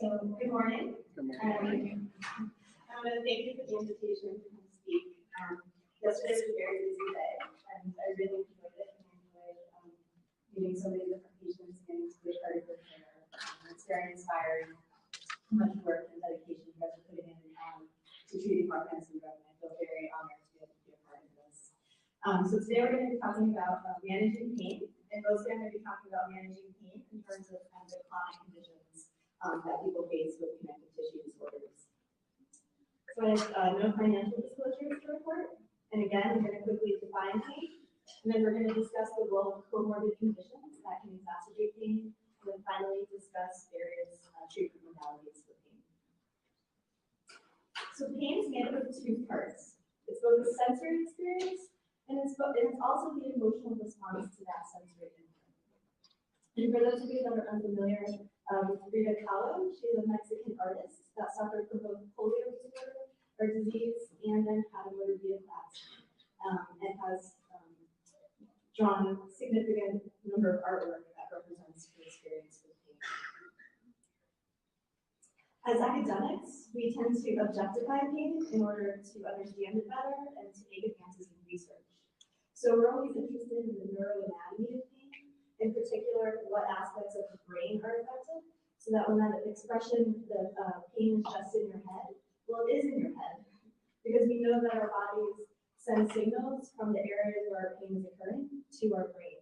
So, good morning. Good morning. I want to thank you for the invitation to come speak. Yesterday was a very busy day, and I really enjoyed it. And I enjoyed meeting so many different patients and getting to be a part of their care. It's very inspiring how much work and dedication you guys are putting in to treating Marfan syndrome. I feel very honored to be able to be a part of this. So today we're going to be talking about managing pain, and mostly I'm going to be talking about managing pain in terms of kind of the chronic conditions that people face with connective tissue disorders. So I have no financial disclosures to report, and again, I'm going to quickly define pain, and then we're going to discuss the role of comorbid conditions that can exacerbate pain, and then finally discuss various treatment modalities for pain. So pain is made up of two parts. It's both a sensory experience, and it's also the emotional response to that sensory input. And for those of you that are unfamiliar with Frida Kahlo, she's a Mexican artist that suffered from both polio disorder or disease and then had a motor vehicle accident, and has drawn a significant number of artwork that represents her experience with pain. As academics, we tend to objectify pain in order to understand it better and to make advances in research. So we're always interested in the neuroanatomy of pain, in particular, what aspects of the brain are affected, so that when that expression, the pain is just in your head, well, it is in your head, because we know that our bodies send signals from the areas where our pain is occurring to our brain.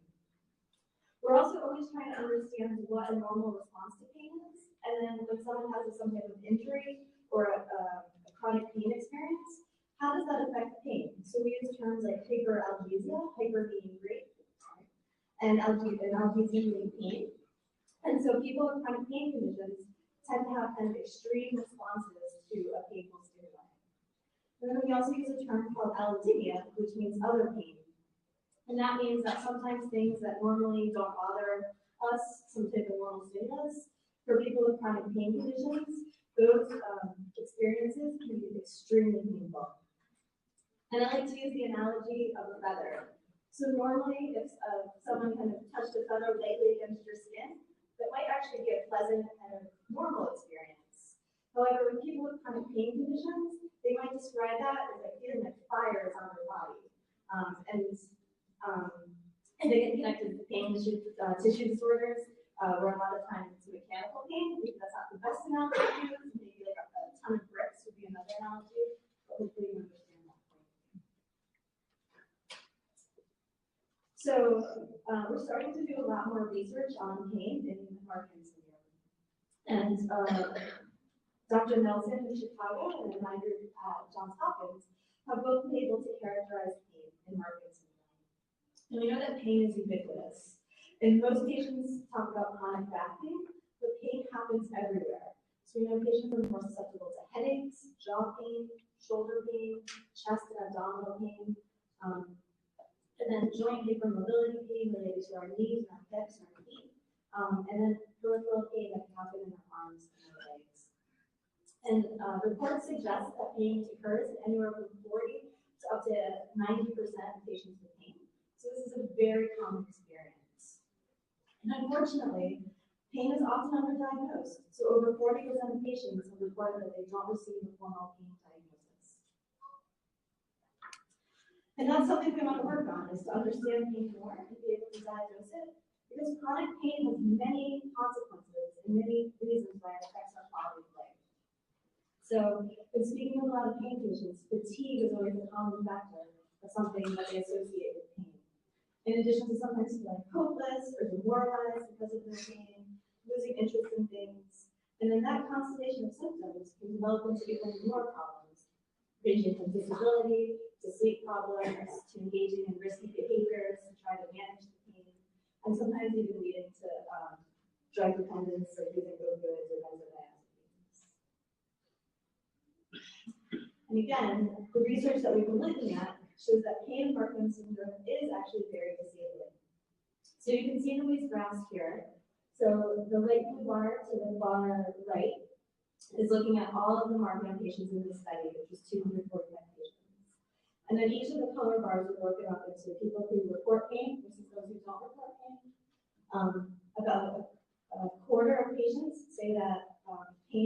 We're also always trying to understand what a normal response to pain is, and then when someone has some type of injury or a chronic pain experience, how does that affect pain? So we use terms like hyperalgesia, hyper being great, and algesia meaning pain. And so people with chronic pain conditions tend to have kind of extreme responses to a painful stimuli. And then we also use a term called allodynia, which means other pain. And that means that sometimes things that normally don't bother us, some type of normal stimulus, for people with chronic pain conditions, those experiences can be extremely painful. And I like to use the analogy of a feather. So normally, if someone kind of touched a feather lightly against your skin, that might actually be a pleasant and normal experience. However, with people with chronic pain conditions, they might describe that as like feeling like fires on their body. And they get connected to pain tissue disorders, where a lot of times it's mechanical pain. That's not the best analogy to use. Maybe like a ton of bricks would be another analogy, but hopefully you understand that point. So we're starting to do a lot more research on pain in Marfan syndrome. And Dr. Nelson in Chicago and my group at Johns Hopkins have both been able to characterize pain in Marfan syndrome. And we know that pain is ubiquitous. And most patients talk about chronic back pain, but pain happens everywhere. So we know patients are more susceptible to headaches, jaw pain, shoulder pain, chest and abdominal pain, and then joint hypermobility pain related to our knees, our hips, our feet, and then peripheral pain that can happen in our arms and our legs. And reports suggest that pain occurs in anywhere from 40 to up to 90% of patients with pain. So this is a very common experience. And unfortunately, pain is often underdiagnosed. So over 40% of patients have reported that they don't receive a formal pain diagnosis. And that's something we want to work on, is to understand pain more and be able to diagnose it, because chronic pain has many consequences and many reasons why it affects our quality of life. So, in speaking with a lot of pain patients, fatigue is always a common factor of something that they associate with pain. In addition to sometimes feeling hopeless or demoralized because of their pain, losing interest in things, and then that constellation of symptoms can develop into even more problems, ranging from disability to sleep problems to engaging in risky behaviors to try to manage the pain, and sometimes even leading to drug dependence or using opioids or benzodiazepines. And again, the research that we've been looking at shows that pain in Marfan syndrome is actually very disabling. So you can see the these graphs here. So the light blue bar to the far right is looking at all of the Marfan patients in this study, which is 245 patients. And then each of the color bars are broken up into people who report pain versus those who don't report pain. About a quarter of patients say that pain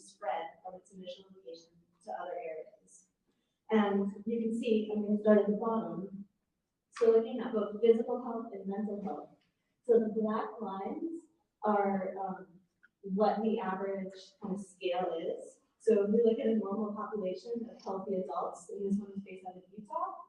spread from its initial location to other areas. And you can see, I'm going to start at the bottom. So looking at both physical health and mental health. So the black lines are what the average kind of scale is. So if we look at a normal population of healthy adults, and this one is based out of Utah,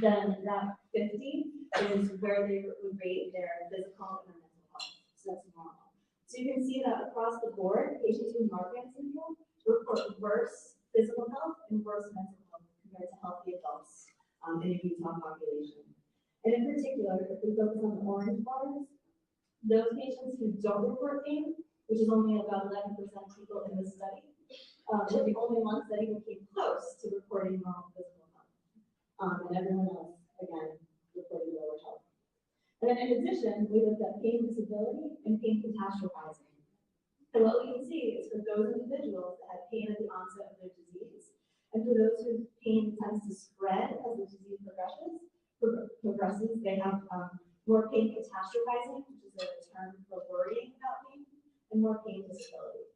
then that 50 is where they would rate their physical and mental health. So that's normal. So you can see that across the board, patients with Marfan syndrome report worse physical health and worse mental health compared to healthy adults in a Utah population. And in particular, if we focus on the orange bars, those patients who don't report pain, which is only about 11% of people in this study, were the only ones that even came close to reporting normal physical health. And everyone else, again, reported lower health. And then in addition, we looked at pain disability and pain catastrophizing. And what we can see is for those individuals that had pain at the onset of their disease, and for those whose pain tends to spread as the disease progresses, they have more pain catastrophizing, which is a term for worrying about pain, and more pain disability.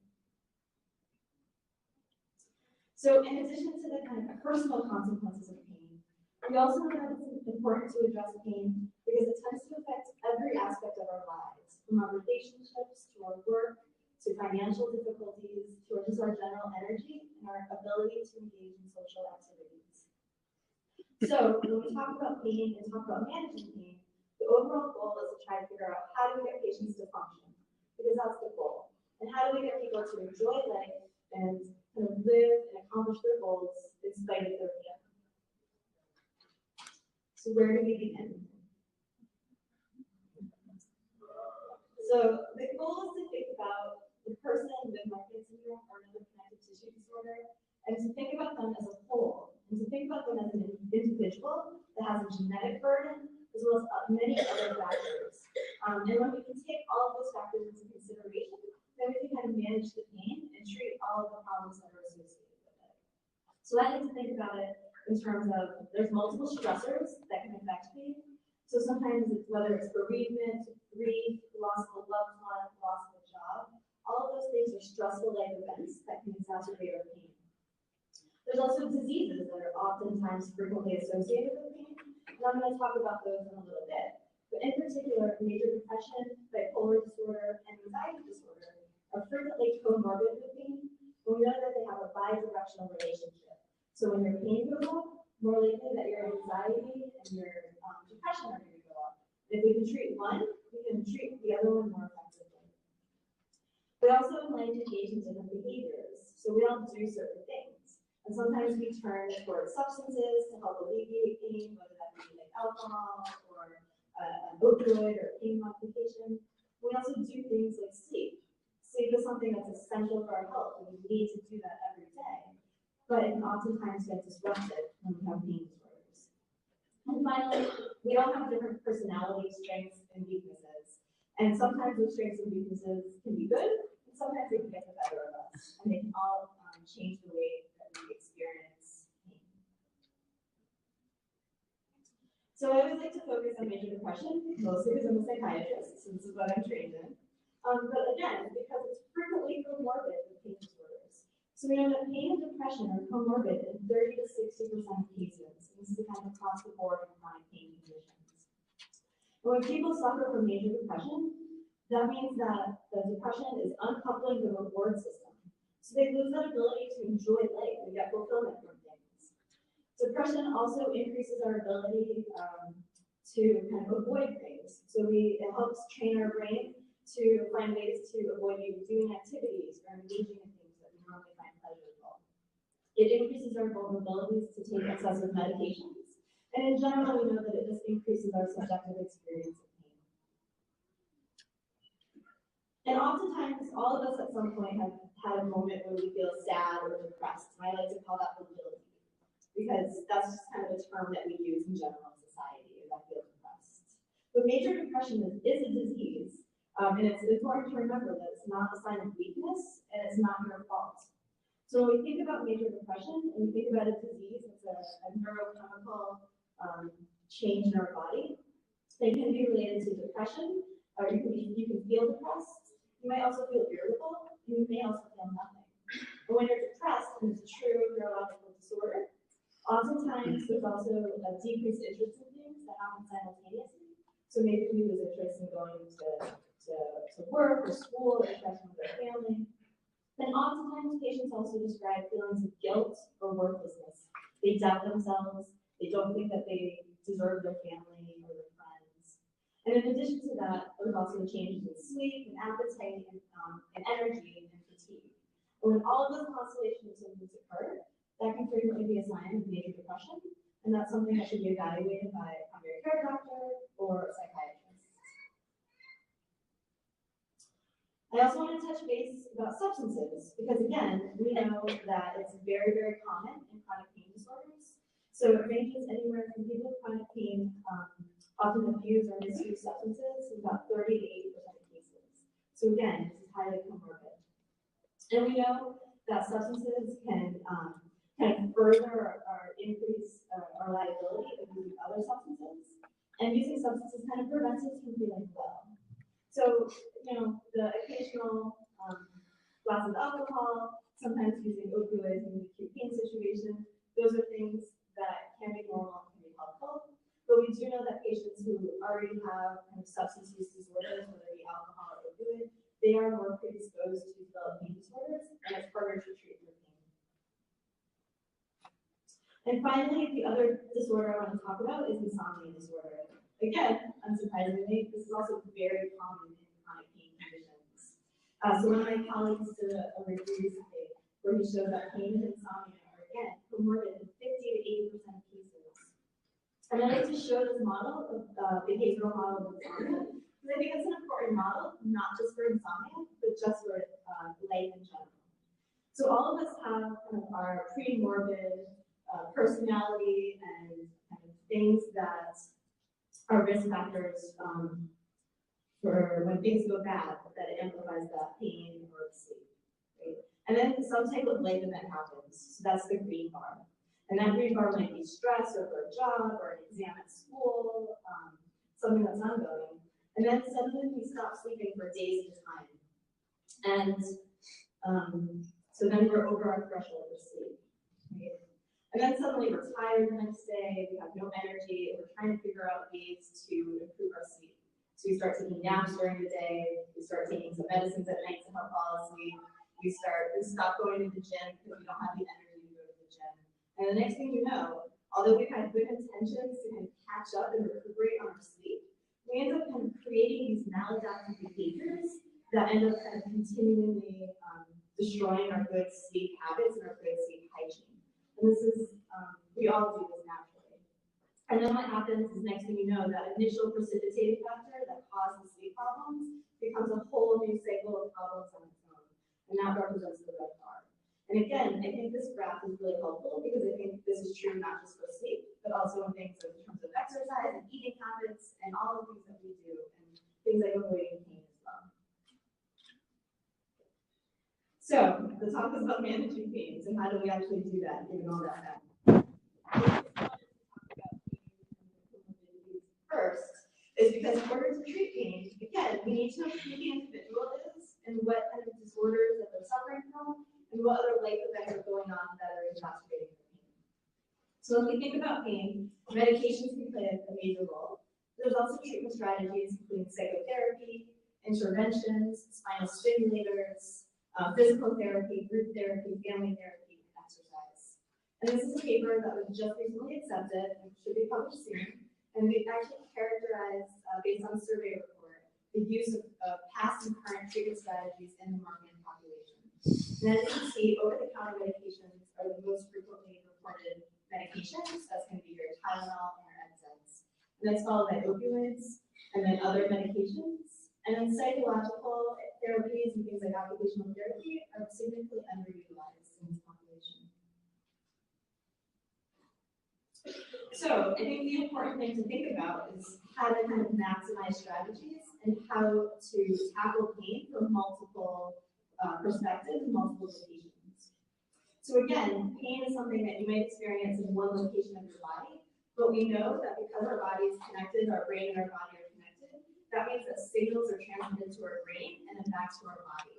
So in addition to the kind of personal consequences of pain, we also know that it's important to address pain because it tends to affect every aspect of our lives, from our relationships, to our work, to financial difficulties, to just our general energy and our ability to engage in social activities. So when we talk about pain and talk about managing pain, the overall goal is to try to figure out how do we get patients to function, because that's the goal. And how do we get people to enjoy life and kind of live and accomplish their goals in spite of their pain? So where do we begin? So the goal is to think about the person with Marfan syndrome or another connective tissue disorder, and to think about them as a whole, and to think about them as an individual that has a genetic burden, as well as many other factors. And when we can take all of those factors into consideration, then we can kind of manage the pain and treat all of the problems that are associated with it. So I like to think about it in terms of there's multiple stressors that can affect pain. So sometimes it's whether it's bereavement, grief, loss of a loved one, loss of a job, all of those things are stressful life events that can exacerbate our pain. There's also diseases that are oftentimes frequently associated with pain, and I'm going to talk about those in a little bit. But in particular, major depression, bipolar disorder, and anxiety disorder are frequently comorbid with pain, and we know that they have a bi-directional relationship. So when your pain goes up, more likely that your anxiety and your depression are going to go up. If we can treat one, we can treat the other one more effectively. We also like to engage in different behaviors. So we all do certain things. And sometimes we turn towards substances to help alleviate pain, whether that be like alcohol or an opioid or pain modification. We also do things like sleep. Sleep is something that's essential for our health, and we need to do that every day. But it can oftentimes get disrupted when we have pain disorders. And finally, we all have different personality strengths and weaknesses. And sometimes those strengths and weaknesses can be good, and sometimes they can get the better of us. And they can all change the way that we experience pain. So I always like to focus on major depression, mostly because I'm a psychiatrist, so this is what I'm trained in. But again, because it's frequently comorbid with pain disorders. So we know that pain and depression are comorbid in 30 to 60% of cases. And this is kind of across the board in chronic pain conditions. And when people suffer from major depression, that means that the depression is uncoupling the reward system. So they lose that ability to enjoy life and get fulfillment from things. Depression also increases our ability to kind of avoid things. So it helps train our brain to find ways to avoid doing activities or engaging in things that we normally find pleasurable. It increases our vulnerabilities to take excessive medications. And in general, we know that it just increases our subjective experience of pain. And oftentimes, all of us at some point have had a moment where we feel sad or depressed. And I like to call that fragility, because that's just kind of a term that we use in general in society, is I feel depressed. But major depression is a disease, and it's important to remember that it's not a sign of weakness, and it's not your fault. So when we think about major depression, and we think about a disease, it's a neurochemical change in our body. It can be related to depression, or you can feel depressed. You might also feel irritable, and you may also feel nothing. And when you're depressed, and it's a true neurological disorder, oftentimes there's also a decreased interest in things that happen simultaneously. So maybe we lose interest in going to work or school or interacting with their family. And oftentimes patients also describe feelings of guilt or worthlessness. They doubt themselves, they don't think that they deserve their family or their friends. And in addition to that, there's also changes in sleep and appetite and energy and fatigue. And when all of those constellation of symptoms occur, that can frequently be a sign of major depression, and that's something that should be evaluated by a primary care doctor or a psychiatrist. I also want to touch base about substances, because again, we know that it's very, very common in chronic pain disorders. So it ranges anywhere from people with chronic pain often abuse or misuse substances in about 30 to 80% of cases. So again, this is highly comorbid. And we know that substances can kind of further or increase our liability of using other substances. And using substances kind of prevents us from feeling well. So, the occasional glass of alcohol, sometimes using opioids in the acute pain situation, those are things that can be normal and can be helpful. But we do know that patients who already have kind of substance use disorders, whether it be alcohol or opioid, they are more predisposed to develop pain disorders, and it's harder to treat their pain. And finally, the other disorder I want to talk about is insomnia disorder. Again, unsurprisingly, this is also very common in chronic pain conditions. So one of my colleagues did a review recently where he showed that pain and insomnia are, again, comorbid in 50 to 80% of cases. And I like to show this model of behavioral model of insomnia, because I think it's an important model, not just for insomnia, but just for life in general. So all of us have kind of our pre-morbid personality and kind of things that are risk factors for when things go bad, that it amplifies that pain or sleep, right? And then some type of life event happens, so that's the green bar. And that green bar might be stress or for a job or an exam at school, something that's ongoing. And then suddenly we stop sleeping for days at a time. And so then we're over our threshold for sleep, right? And then suddenly we're tired the next day, we have no energy, and we're trying to figure out ways to improve our sleep. So we start taking naps during the day, we start taking some medicines at night to help fall asleep, we stop going to the gym because we don't have the energy to go to the gym. And the next thing you know, although we've had good intentions to kind of catch up and recuperate on our sleep, we end up kind of creating these maladaptive behaviors that end up kind of continually destroying our good sleep habits and our good sleep hygiene. And this is, we all do this naturally. And then what happens is, next thing you know, that initial precipitating factor that caused the sleep problems becomes a whole new cycle of problems on its own. And that represents the red bar. And again, I think this graph is really helpful because I think this is true not just for sleep, but also in things in terms of exercise and eating habits and all the things that we do and things like avoiding pain as well. So the talk is about managing pain. So how do we actually do that, given all that? First is because in order to treat pain, again, we need to know who the individual is and what kind of disorders that they're suffering from and what other life events are going on that are exacerbating their pain. So when we think about pain, medications can play a major role. There's also treatment strategies, including psychotherapy, interventions, spinal stimulators, physical therapy, group therapy, family therapy, and exercise. And this is a paper that was just recently accepted and should be published soon. And we've actually characterized, based on a survey report, the use of past and current treatment strategies in the Marfan population. And as you can see, over-the-counter medications are the most frequently reported medications. That's going to be your Tylenol and your NSAIDs. And that's followed by opioids, and then other medications. And then psychological therapies and things like occupational therapy are significantly underutilized in this population. So I think the important thing to think about is how to kind of maximize strategies and how to tackle pain from multiple perspectives and multiple locations. So again, pain is something that you may experience in one location of your body, but we know that because our body is connected, our brain and our body are connected, that means that signals are transmitted to our brain and then back to our body.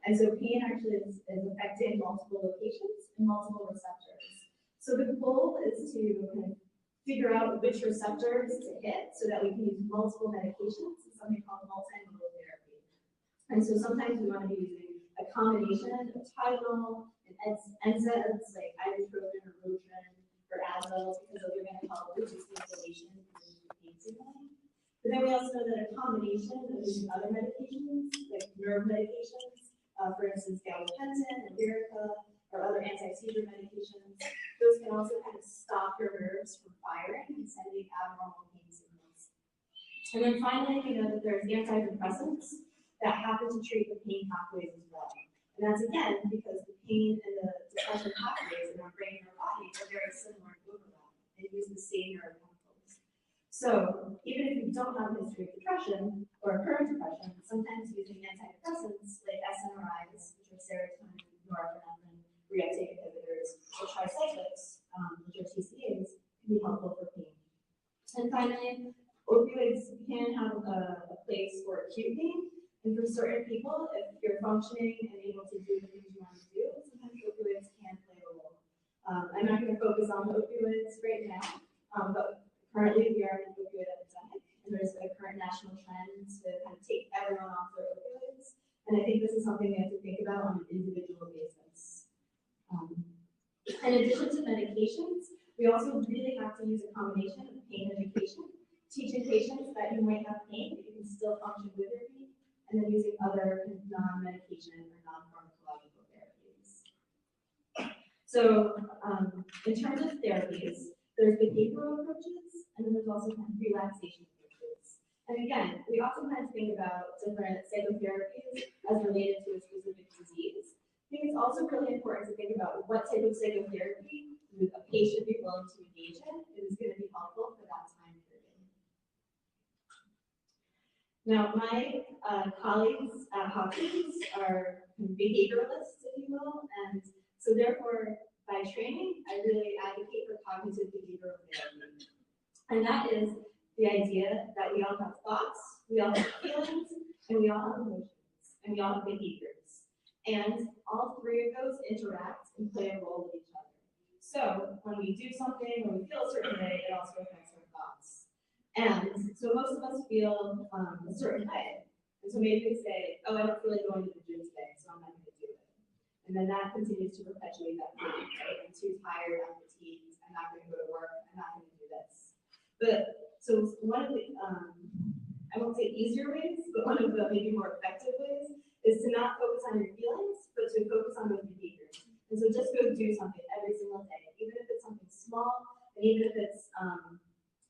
And so pain actually is affecting multiple locations and multiple receptors. So the goal is to kind of figure out which receptors to hit so that we can use multiple medications in something called multimodal therapy. And so sometimes we want to be using a combination of Tylenol and NSAIDs like ibuprofen or Motrin or Advil because those are going to help reduce the inflammation and the pain signaling. But then we also know that a combination of using other medications like nerve medications, for instance, gabapentin or Lyrica, or other anti-seizure medications, those can also kind of stop your nerves from firing and sending abnormal pain signals. And then finally, we know that there's antidepressants that happen to treat the pain pathways as well. And that's again because the pain and the depression pathways in our brain and our body are very similar in overlap and use the same neurochemicals. So even if you don't have a history of depression or current depression, sometimes using antidepressants like SNRIs, which are serotonin, norepinephrine, reuptake inhibitors, or tricyclics, which are TCAs, can be helpful for pain. And finally, opioids can have a place for acute pain. And for certain people, if you're functioning and able to do the things you want to do, sometimes opioids can play a role. I'm not going to focus on opioids right now, but currently we are in an opioid epidemic, and there's a current national trend to kind of take everyone off their opioids. And I think this is something we have to think about on an individual basis. In addition to medications, we also really have to use a combination of pain education, teaching patients that you might have pain, but you can still function with your pain, and then using other non-medication or non-pharmacological therapies. So in terms of therapies, there's behavioral approaches, and then there's also kind of relaxation approaches. And again, we oftentimes think about different psychotherapies as related to a specific disease. I think it's also really important to think about what type of psychotherapy a patient be willing to engage in is going to be helpful for that time period. Now, my colleagues at Hopkins are behavioralists, if you will, and so therefore, by training, I really advocate for cognitive behavioral therapy. And that is the idea that we all have thoughts, we all have feelings, and we all have emotions, and we all have behaviors. And all three of those interact and play a role with each other. So when we do something, when we feel a certain way, it also affects our thoughts. And so most of us feel a certain way. And so maybe we say, oh, I don't feel like going to the gym today, so I'm not going to do it. And then that continues to perpetuate that feeling, right? I'm too tired, I'm fatigued, I'm not going to go to work, I'm not going to do this. But so one of the, I won't say easier ways, but one of the maybe more effective ways is to not focus on your feelings, but to focus on those behaviors. And so just go do something every single day, even if it's something small, and even if it's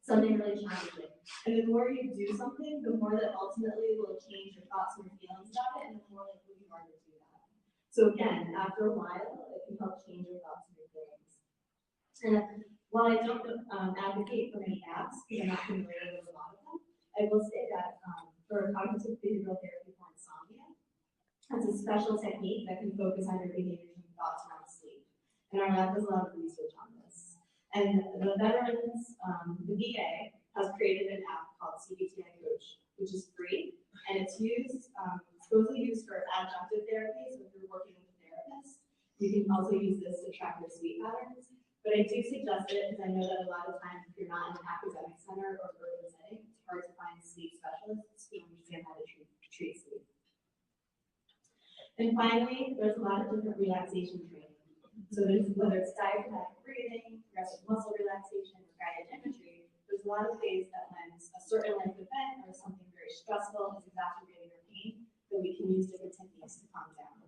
something really challenging. And the more you do something, the more that ultimately will change your thoughts and your feelings about it, and the more likely you are to do that. So again, after a while, it can help change your thoughts and your feelings. And while I don't advocate for many apps, because I'm not familiar with a lot of them, I will say that for cognitive behavioral therapy for insomnia, that's a special technique that can focus on your behaviors and thoughts around sleep. And our lab does a lot of research on this. And the veterans, the VA, has created an app called CBTI Coach, which is free, and it's used, supposedly used for adjunctive therapy, so if you're working with a therapist, you can also use this to track your sleep patterns. But I do suggest it because I know that a lot of times if you're not in an academic center or urban setting, it's hard to find sleep specialists who understand how to treat sleep. And finally, there's a lot of different relaxation training. So there's, whether it's diaphragmatic breathing, progressive muscle relaxation, or guided imagery, there's a lot of ways that when a certain life event or something very stressful is exacerbating your pain, that we can use different techniques to calm down.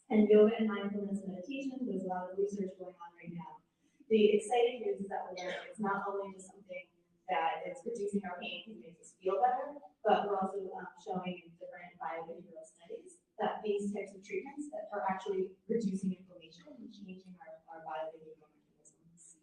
And yoga and mindfulness meditation, there's a lot of research going on right now. The exciting news is that we're learning it's not only just something that is reducing our pain because it makes us feel better, but we're also showing in different biobehavioral studies that these types of treatments that are actually reducing inflammation and changing our biobehavioral mechanisms.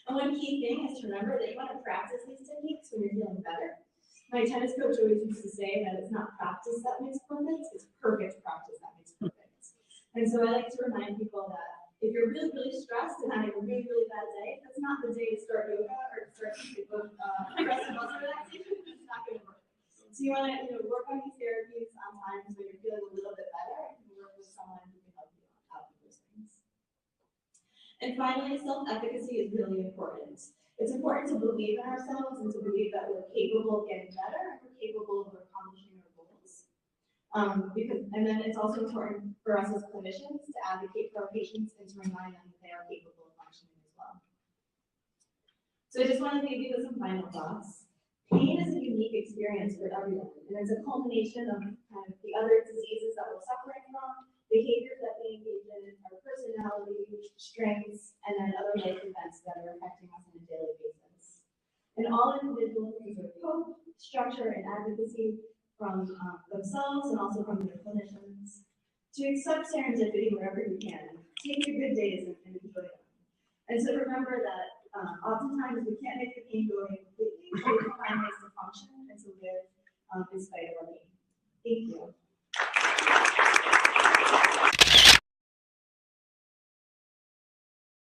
And one key thing is to remember that you want to practice these techniques when you're feeling better. My tennis coach always used to say that it's not practice that makes perfect, it's perfect practice that makes perfect. And so I like to remind people that if you're really, really stressed and having a really, really bad day, that's not the day to start yoga or to start progressive muscle relaxation. It's not going to work. So you want to work on these therapies on times when you're feeling a little bit better, And finally, self-efficacy is really important. It's important to believe in ourselves and to believe that we're capable of getting better and we're capable of accomplishing our goals. And then it's also important for us as clinicians to advocate for our patients and to remind them that they are capable of functioning as well. So I just want to leave you with some final thoughts. Pain is a unique experience for everyone, and it's a culmination of kind of the other diseases that we're suffering from, behaviors that we engage in, our personality, strengths, and then other life events that are affecting us on a daily basis. And all individuals deserve hope, structure, and advocacy from themselves and also from their clinicians. To accept serendipity wherever you can, take your good days and enjoy them. And so remember that oftentimes we can't make the pain go away completely, so we can find ways to function and to live in spite of our pain. Thank you.